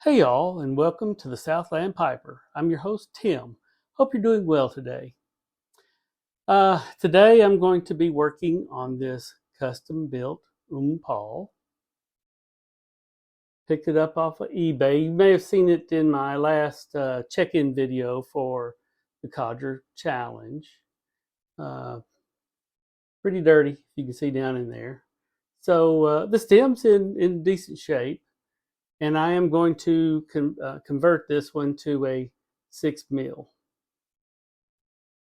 Hey y'all, and welcome to the Southland Piper. I'm your host, Tim. Hope you're doing well today. Today I'm going to be working on this custom-built Oom Paul. Picked it up off of eBay. You may have seen it in my last check-in video for the Codger Challenge. Pretty dirty, you can see down in there. So the stem's in decent shape. And I am going to convert this one to a 6 mil.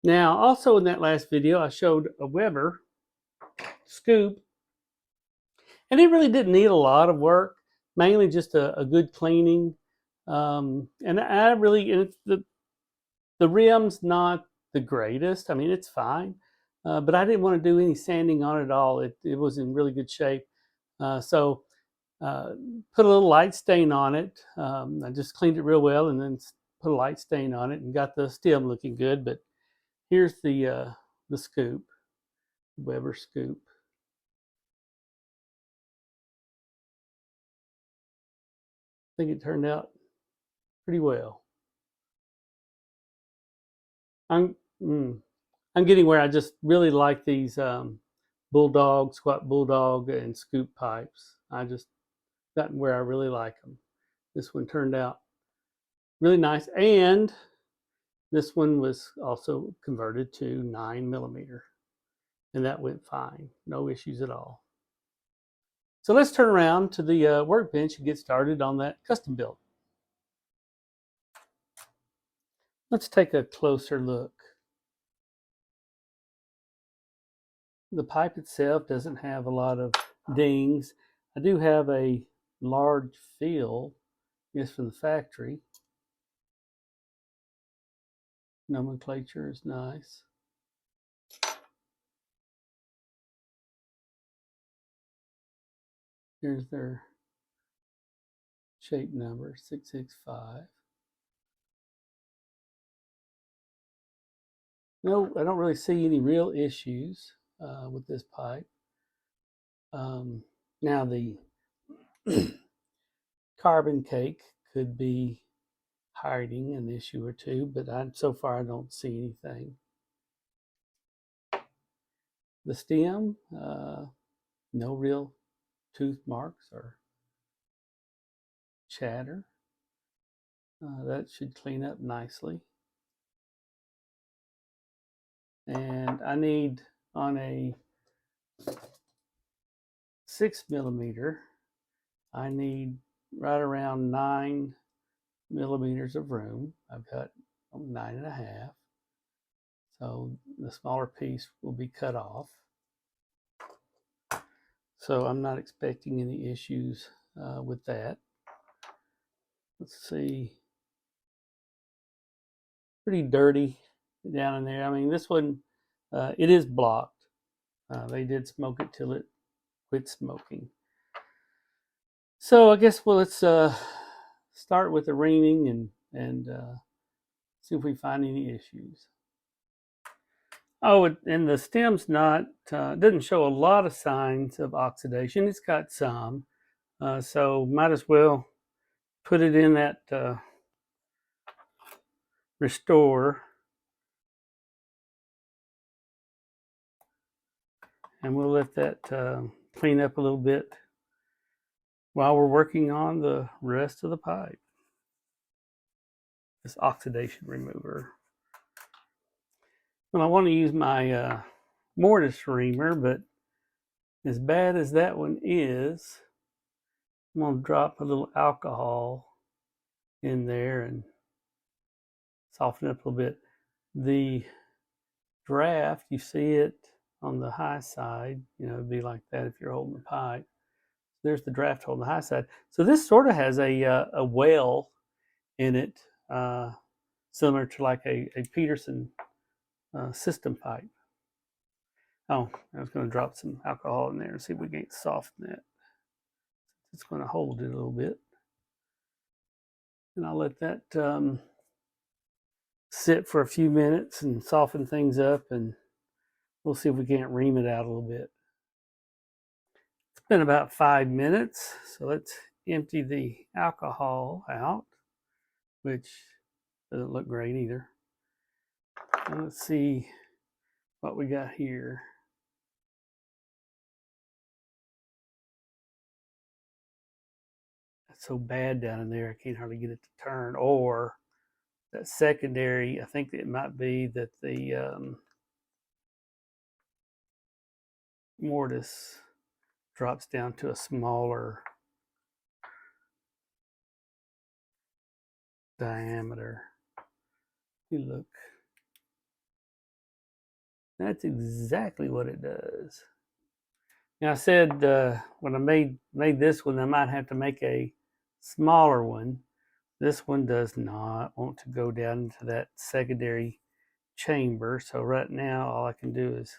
Now, also in that last video, I showed a Weber scoop, and it really didn't need a lot of work, mainly just a good cleaning. And I really, the rim's not the greatest. I mean, it's fine, but I didn't want to do any sanding on it at all. It was in really good shape. So put a little light stain on it. I just cleaned it real well and then put a light stain on it and got the stem looking good. But here's the scoop, Weber scoop. I think it turned out pretty well. I'm I'm getting where I just really like these bulldog, squat bulldog, and scoop pipes. I just gotten where I really like them. This one turned out really nice, and this one was also converted to 9mm, and that went fine. No issues at all. So let's turn around to the workbench and get started on that custom build. Let's take a closer look. The pipe itself doesn't have a lot of dings. I do have a large fill, I guess from the factory. Nomenclature is nice. Here's their shape number, 665. No, I don't really see any real issues with this pipe. Now the carbon cake could be hiding an issue or two, but so far I don't see anything. The stem, no real tooth marks or chatter. That should clean up nicely. And I need on a 6mm, I need right around 9mm of room. I've got 9.5. So the smaller piece will be cut off. So I'm not expecting any issues with that. Let's see. Pretty dirty down in there. I mean, this one, it is blocked. They did smoke it till it quit smoking. So I guess let's start with the reaming and see if we find any issues. Oh, and the stem's not, doesn't show a lot of signs of oxidation. It's got some, so might as well put it in that restore, and we'll let that clean up a little bit while we're working on the rest of the pipe. This oxidation remover. Well, I want to use my mortise reamer, but as bad as that one is, I'm going to drop a little alcohol in there and soften it up a little bit. The draft, you see it on the high side, it'd be like that if you're holding the pipe. There's the draft hole on the high side. So this sort of has a well in it, similar to like a Peterson system pipe. Oh, I was going to drop some alcohol in there and see if we can soften that. It's going to hold it a little bit. And I'll let that sit for a few minutes and soften things up, and we'll see if we can't ream it out a little bit. It's been about 5 minutes, so let's empty the alcohol out, which doesn't look great either. And let's see what we got here. It's so bad down in there, I can't hardly get it to turn. Or that secondary, I think it might be that the mortise drops down to a smaller diameter. You look. That's exactly what it does. Now I said when I made this one, I might have to make a smaller one. This one does not want to go down into that secondary chamber. So right now, all I can do is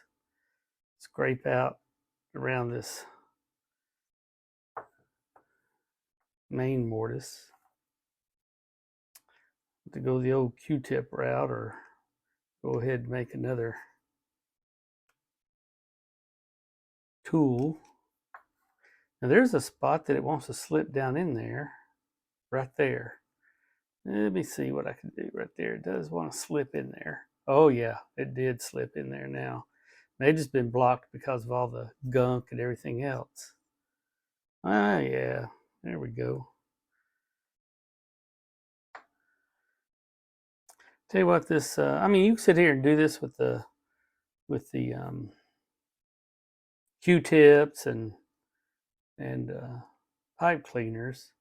scrape out around this main mortise to go the old Q-tip route, or go ahead and make another tool. Now there's a spot that it wants to slip down in there, right there. Let me see what I can do right there. It does want to slip in there. Oh yeah, it did slip in there now. May have just been blocked because of all the gunk and everything else. Ah yeah, there we go. Tell you what, this I mean, you can sit here and do this with the Q-tips and pipe cleaners,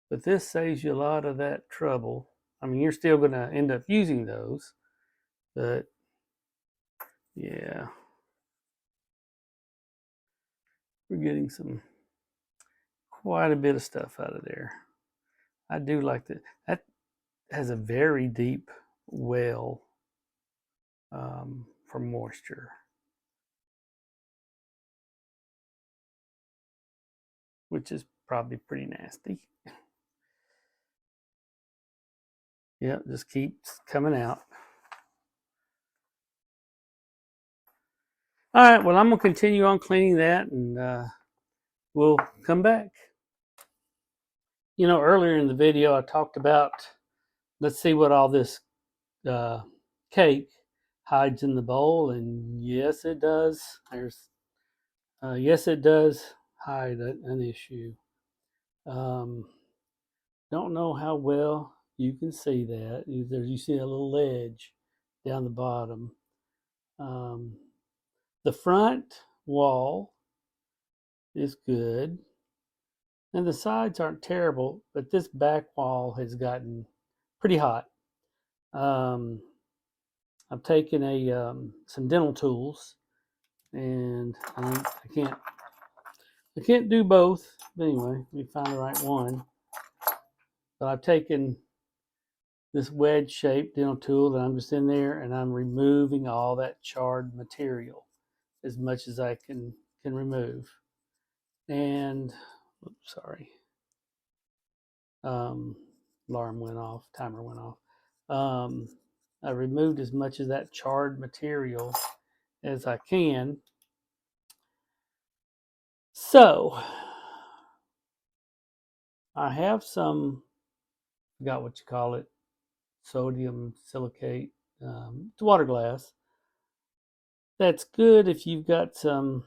but this saves you a lot of that trouble. I mean, you're still going to end up using those, but yeah, we're getting quite a bit of stuff out of there. I do like that. That has a very deep well for moisture, which is probably pretty nasty. Yeah, just keeps coming out. All right, well, I'm going to continue on cleaning that, and we'll come back. You know, earlier in the video, I talked about, let's see what all this cake hides in the bowl, and yes, it does. Yes, it does hide an issue. Don't know how well you can see that. You see a little ledge down the bottom. The front wall is good, and the sides aren't terrible, but this back wall has gotten pretty hot. I've taken some dental tools, and I can't do both. But anyway, let me find the right one. But I've taken this wedge-shaped dental tool, and I'm just in there, and I'm removing all that charred material as much as I can remove. And oops, sorry, alarm went off, timer went off. I removed as much of that charred material as I can. So I have some, I forgot what you call it, sodium silicate. It's water glass. That's good if you've got some,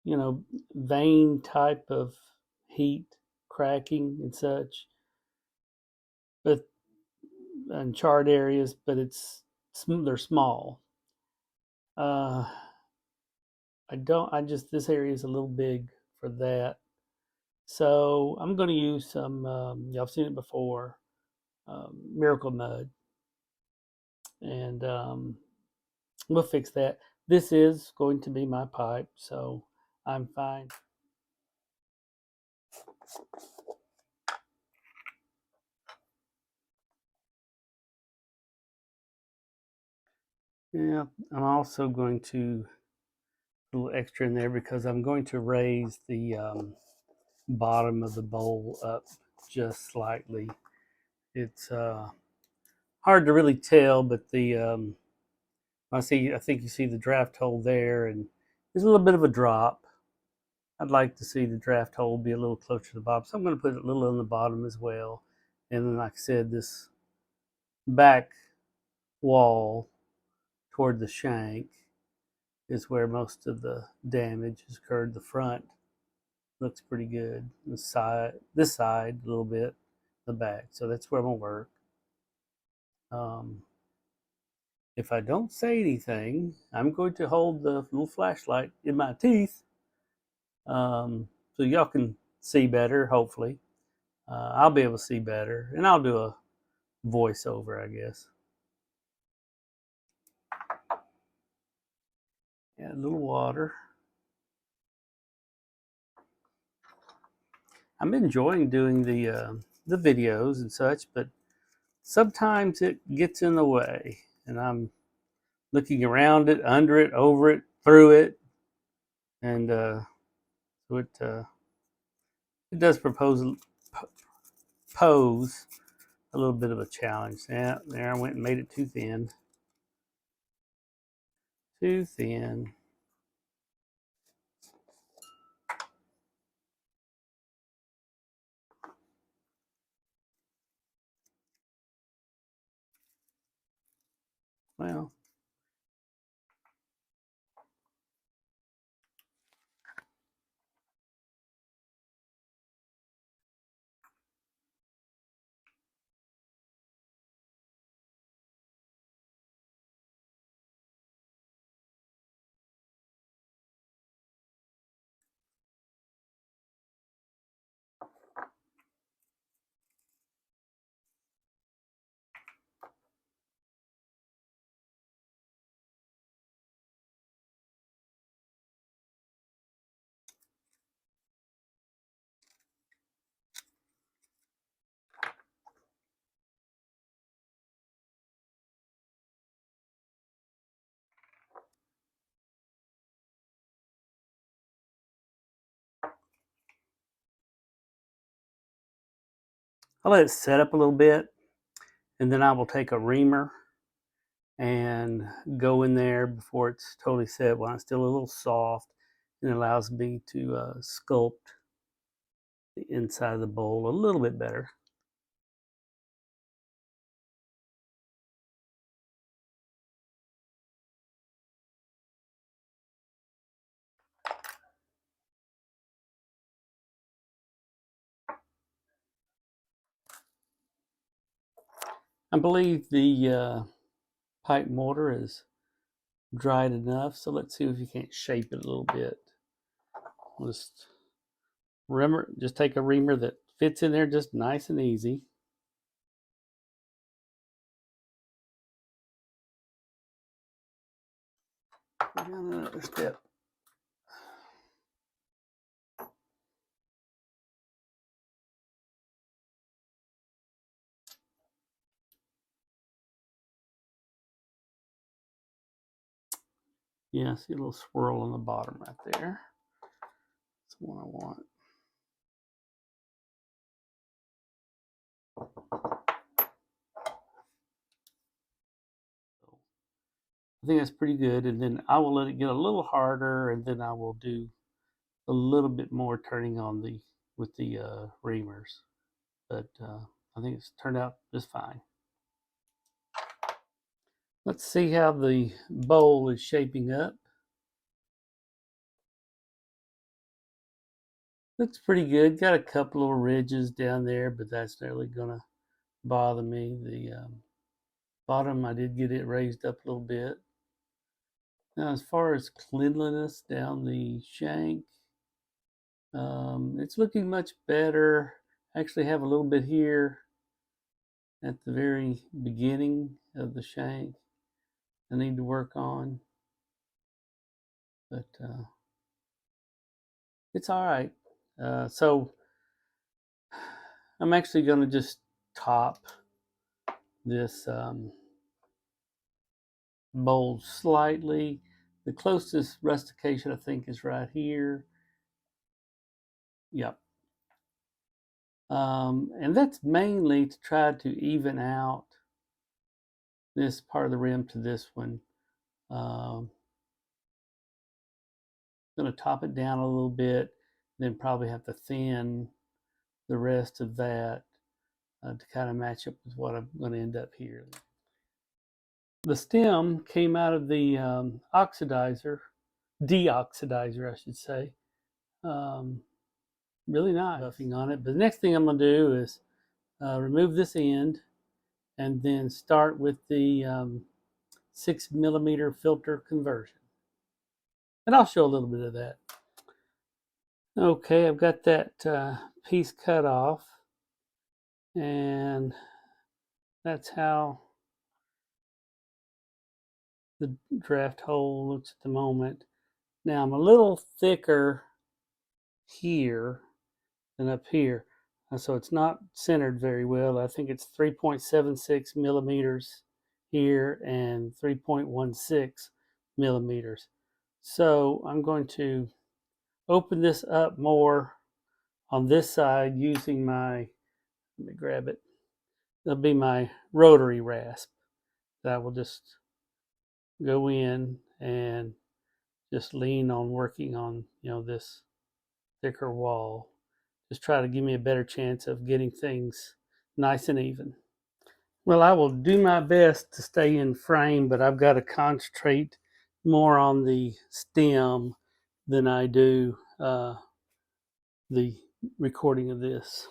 you know, vein type of heat, cracking and such, but and charred areas, but they're small. This area is a little big for that. So I'm going to use some, y'all have seen it before, Miracle Mud. And we'll fix that. This is going to be my pipe, so I'm fine. Yeah, I'm also going to a little extra in there because I'm going to raise the bottom of the bowl up just slightly. It's hard to really tell, but I think you see the draft hole there, and there's a little bit of a drop. I'd like to see the draft hole be a little closer to the bottom, so I'm going to put it a little on the bottom as well. And then, like I said, this back wall toward the shank is where most of the damage has occurred. The front looks pretty good. The side, this side, a little bit, the back. So that's where I'm gonna work. If I don't say anything, I'm going to hold the little flashlight in my teeth, so y'all can see better. Hopefully, I'll be able to see better, and I'll do a voiceover, I guess. Add a little water. I'm enjoying doing the videos and such, but sometimes it gets in the way, and I'm looking around it, under it, over it, through it, and so it does pose a little bit of a challenge. Yeah, there I went and made it too thin. Too thin. Well, I'll let it set up a little bit, and then I will take a reamer and go in there before it's totally set, while it's still a little soft, and it allows me to sculpt the inside of the bowl a little bit better. I believe the pipe mortar is dried enough, so let's see if you can't shape it a little bit. Just take a reamer that fits in there just nice and easy. Another step. Yeah, see a little swirl on the bottom right there. That's the one I want. I think that's pretty good, and then I will let it get a little harder, and then I will do a little bit more turning on with the reamers. But I think it's turned out just fine. Let's see how the bowl is shaping up. Looks pretty good. Got a couple little ridges down there, but that's not really gonna bother me. The bottom, I did get it raised up a little bit. Now, as far as cleanliness down the shank, it's looking much better. I actually have a little bit here at the very beginning of the shank I need to work on, but it's all right. So I'm actually going to just top this bowl slightly. The closest rustication I think is right here. Yep. And that's mainly to try to even out this part of the rim to this one. I'm going to top it down a little bit, then probably have to thin the rest of that to kind of match up with what I'm going to end up here. The stem came out of the deoxidizer, I should say. Really nice. Buffing on it. But the next thing I'm going to do is remove this end and then start with the 6mm filter conversion. And I'll show a little bit of that. Okay, I've got that piece cut off, and that's how the draft hole looks at the moment. Now I'm a little thicker here than up here, so it's not centered very well. I think it's 3.76 millimeters here and 3.16 millimeters. So I'm going to open this up more on this side using my, let me grab it, that'll be my rotary rasp. That will just go in and just lean on working on, this thicker wall. Just try to give me a better chance of getting things nice and even. Well, I will do my best to stay in frame, but I've got to concentrate more on the stem than I do the recording of this.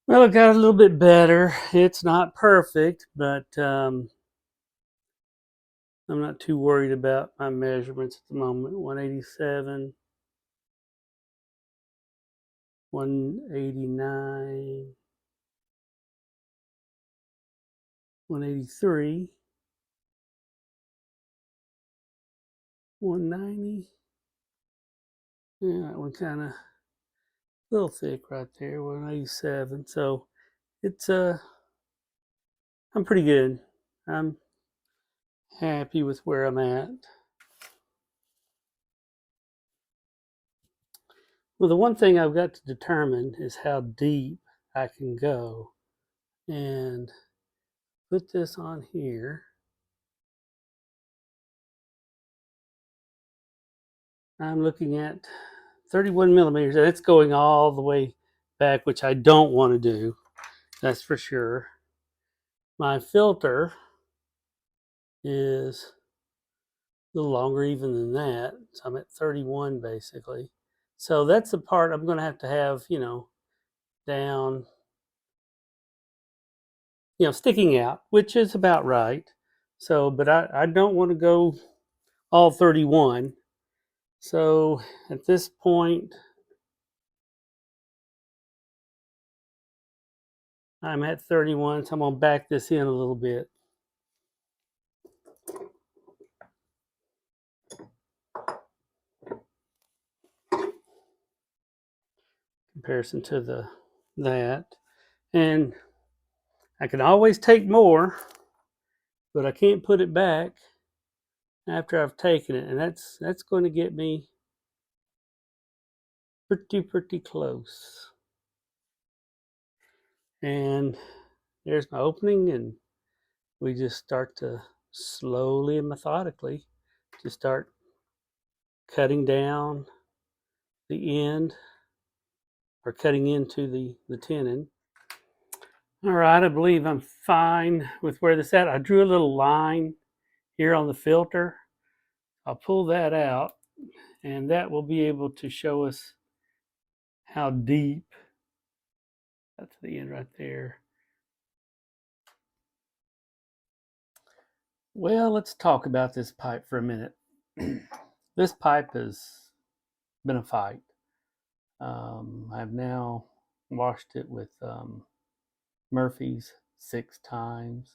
Well, it got a little bit better. It's not perfect, but I'm not too worried about my measurements at the moment. 187, 189, 183, 190. Yeah, that one kind of a little thick right there, 187. So it's I'm pretty good. I'm happy with where I'm at. Well, the one thing I've got to determine is how deep I can go, and put this on here. I'm looking at 31 millimeters, and it's going all the way back, which I don't want to do. That's for sure. My filter is a little longer even than that. So I'm at 31 basically. So that's the part I'm going to have, down, sticking out, which is about right. So, but I don't want to go all 31. So at this point, I'm at 31, so I'm going to back this in a little bit. Comparison to that. And I can always take more, but I can't put it back after I've taken it. And that's going to get me pretty close. And there's my opening, and we just start to slowly and methodically just start cutting down the end, or cutting into the tenon. All right, I believe I'm fine with where this at. I drew a little line here on the filter. I'll pull that out, And that will be able to show us how deep, that's the end right there. Well, let's talk about this pipe for a minute. This pipe has been a fight. I've now washed it with Murphy's 6 times.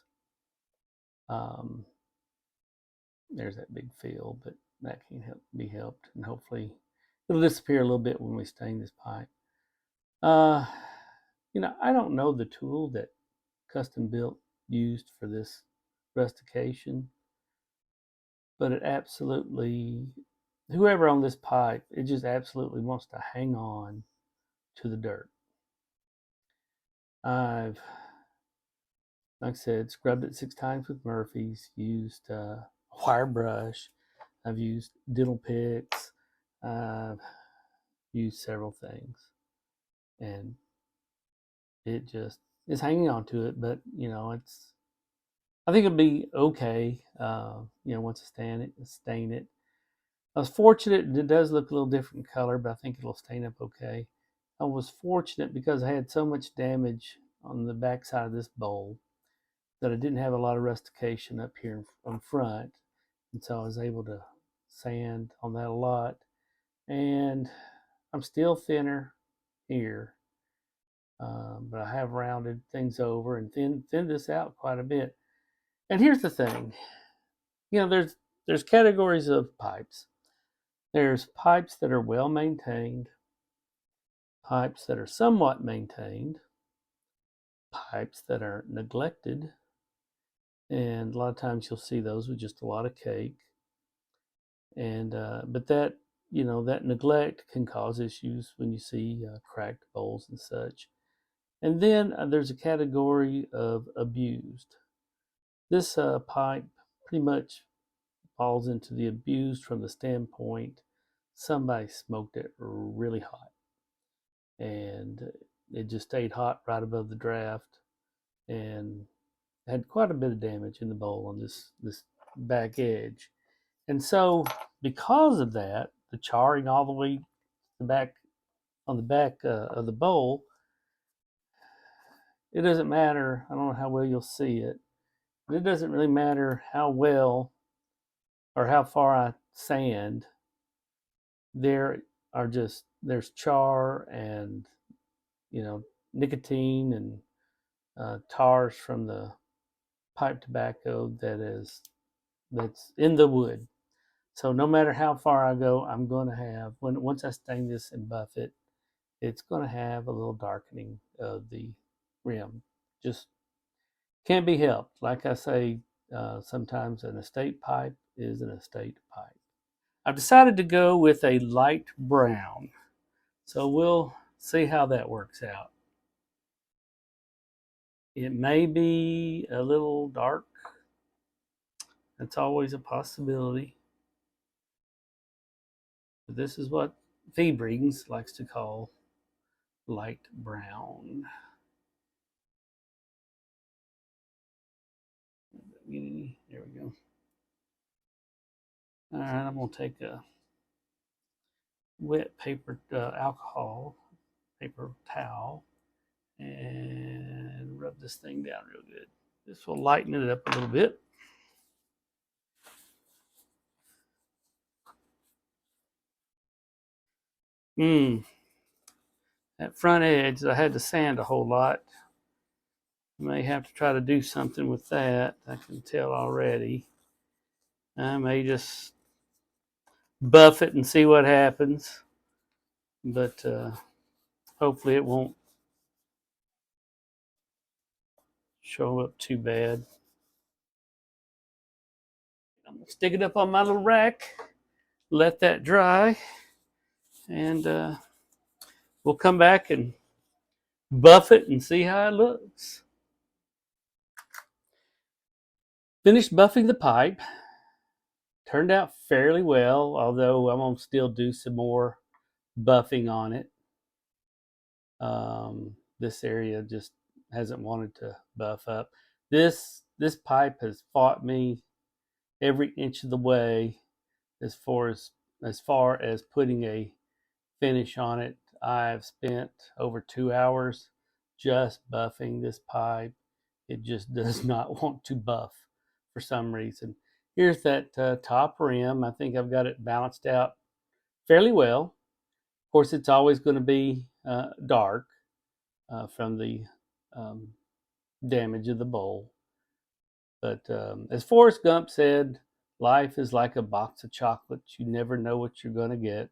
Um, there's that big field, but that can be helped, and hopefully it'll disappear a little bit when we stain this pipe. Uh, I don't know the tool that Custombilt used for this rustication, but it absolutely, whoever on this pipe, it just absolutely wants to hang on to the dirt. I've, like I said, scrubbed it 6 times with Murphy's, used a wire brush, I've used dental picks, I've used several things, and it just is hanging on to it. But I think it'll be okay. Once I stain it. I was fortunate. It does look a little different color, but I think it'll stain up okay. I was fortunate because I had so much damage on the back side of this bowl that I didn't have a lot of rustication up here in front, and so I was able to sand on that a lot. And I'm still thinner here, but I have rounded things over and thinned this out quite a bit. And here's the thing, there's categories of pipes. There's pipes that are well maintained, pipes that are somewhat maintained, pipes that are neglected, and a lot of times you'll see those with just a lot of cake. And but that neglect can cause issues when you see cracked bowls and such. And then there's a category of abused. This pipe pretty much falls into the abused from the standpoint somebody smoked it really hot, and it just stayed hot right above the draft, and had quite a bit of damage in the bowl on this back edge. And so because of that, the charring all the way back on the back of the bowl, it doesn't matter. I don't know how well you'll see it, but it doesn't really matter how well or how far I sand. There's char and nicotine and tars from the pipe tobacco that's in the wood. So no matter how far I go, I'm going to have, once I stain this and buff it, it's going to have a little darkening of the rim. Just can't be helped. Like I say, sometimes an estate pipe is an estate pipe. I've decided to go with a light brown. So we'll see how that works out. It may be a little dark. That's always a possibility. But this is what Febrings likes to call light brown. There we go. All right, I'm going to take a wet paper alcohol paper towel and rub this thing down real good. This will lighten it up a little bit. That front edge, I had to sand a whole lot. I may have to try to do something with that. I can tell already. I may just buff it and see what happens, but hopefully it won't show up too bad. I'm gonna stick it up on my little rack, let that dry, and we'll come back and buff it and see how it looks. Finished buffing the pipe. Turned out fairly well, although I'm gonna still do some more buffing on it. This area just hasn't wanted to buff up. This pipe has fought me every inch of the way as far as as far as putting a finish on it, I've spent over 2 hours just buffing this pipe. It just does not want to buff for some reason. Here's that top rim. I think I've got it balanced out fairly well. Of course, it's always going to be dark from the um, damage of the bowl. But as Forrest Gump said, life is like a box of chocolates. You never know what you're going to get.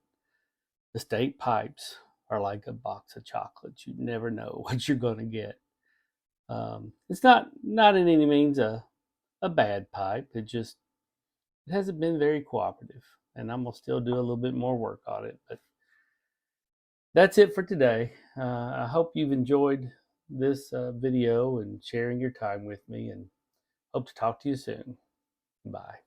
The state pipes are like a box of chocolates. You never know what you're going to get. It's not in any means a bad pipe. It hasn't been very cooperative, and I'm gonna still do a little bit more work on it. But that's it for today. I hope you've enjoyed this video and sharing your time with me, and hope to talk to you soon. Bye.